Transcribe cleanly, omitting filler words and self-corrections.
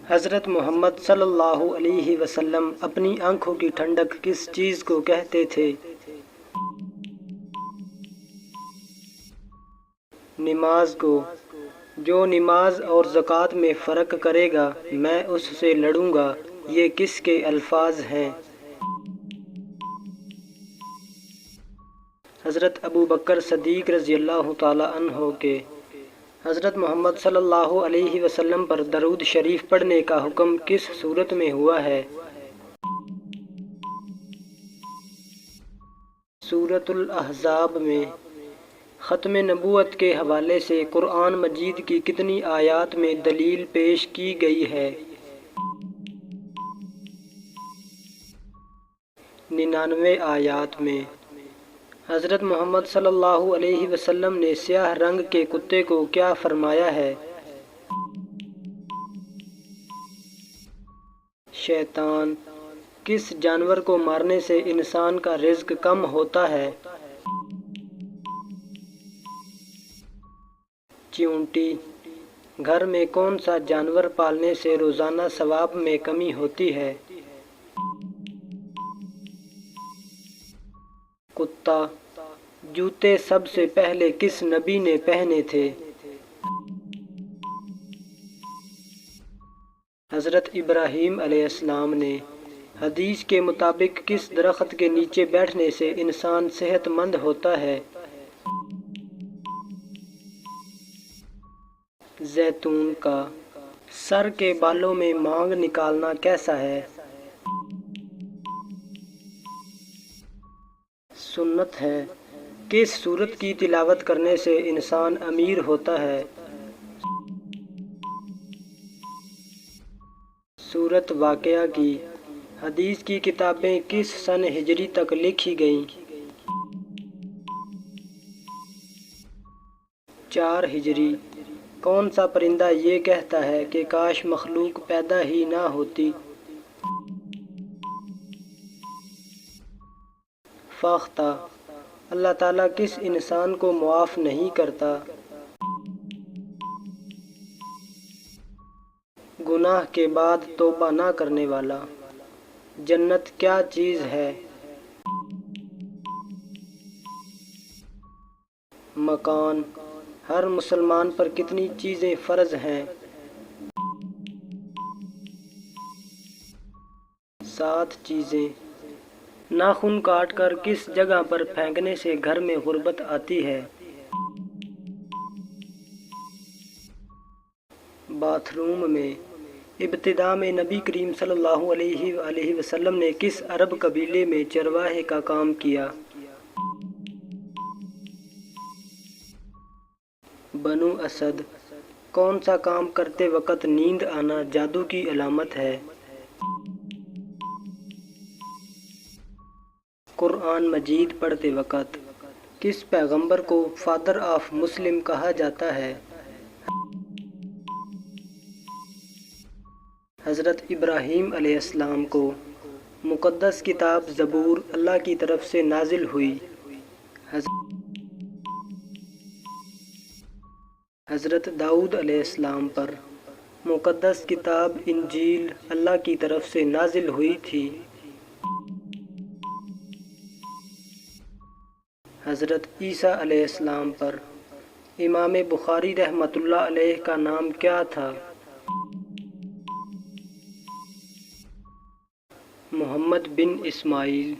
حضرت محمد صلی اللہ علیہ وسلم اپنی آنکھوں کی ٹھنڈک کس چیز کو کہتے تھے؟ نماز کو۔ جو نماز اور زکوٰۃ میں فرق کرے گا میں اس سے لڑوں گا، یہ کس کے الفاظ ہیں؟ حضرت ابو بکر صدیق رضی اللہ تعالی عنہ کے۔ حضرت محمد صلی اللہ علیہ وسلم پر درود شریف پڑھنے کا حکم کس صورت میں ہوا ہے؟ سورۃ الاحزاب میں۔ ختم نبوت کے حوالے سے قرآن مجید کی کتنی آیات میں دلیل پیش کی گئی ہے؟ 99 آیات میں۔ حضرت محمد صلی اللہ علیہ وسلم نے سیاہ رنگ کے کتے کو کیا فرمایا ہے؟ شیطان۔ کس جانور کو مارنے سے انسان کا رزق کم ہوتا ہے؟ چیونٹی۔ گھر میں کون سا جانور پالنے سے روزانہ ثواب میں کمی ہوتی ہے؟ کتا۔ جوتے سب سے پہلے کس نبی نے پہنے تھے؟ حضرت ابراہیم علیہ السلام نے۔ حدیث کے مطابق کس درخت کے نیچے بیٹھنے سے انسان صحت مند ہوتا ہے؟ زیتون کا۔ سر کے بالوں میں مانگ نکالنا کیسا ہے؟ سنت ہے۔ کس سورت کی تلاوت کرنے سے انسان امیر ہوتا ہے؟ سورۃ واقعہ کی۔ حدیث کی کتابیں کس سن ہجری تک لکھی گئیں؟ 4 ہجری۔ کون سا پرندہ یہ کہتا ہے کہ کاش مخلوق پیدا ہی نہ ہوتی؟ فاختہ۔ اللہ تعالیٰ کس انسان کو معاف نہیں کرتا؟ گناہ کے بعد توبہ نہ کرنے والا۔ جنت کیا چیز ہے؟ مکان۔ ہر مسلمان پر کتنی چیزیں فرض ہیں؟ 7 چیزیں۔ ناخن کاٹ کر کس جگہ پر پھینکنے سے گھر میں غربت آتی ہے؟ باتھ روم میں۔ ابتدا میں نبی کریم صلی اللہ علیہ وآلہ وسلم نے کس عرب قبیلے میں چرواہے کا کام کیا؟ بنو اسد۔ کون سا کام کرتے وقت نیند آنا جادو کی علامت ہے؟ قرآن مجید پڑھتے وقت۔ کس پیغمبر کو فادر آف مسلم کہا جاتا ہے؟ حضرت ابراہیم علیہ السلام کو۔ مقدس کتاب زبور اللہ کی طرف سے نازل ہوئی۔ حضرت داؤد علیہ السلام پر۔ مقدس کتاب انجیل اللہ کی طرف سے نازل ہوئی تھی۔ حضرت عیسیٰ علیہ السلام پر۔ امام بخاری رحمۃ اللہ علیہ کا نام کیا تھا؟ محمد بن اسماعیل۔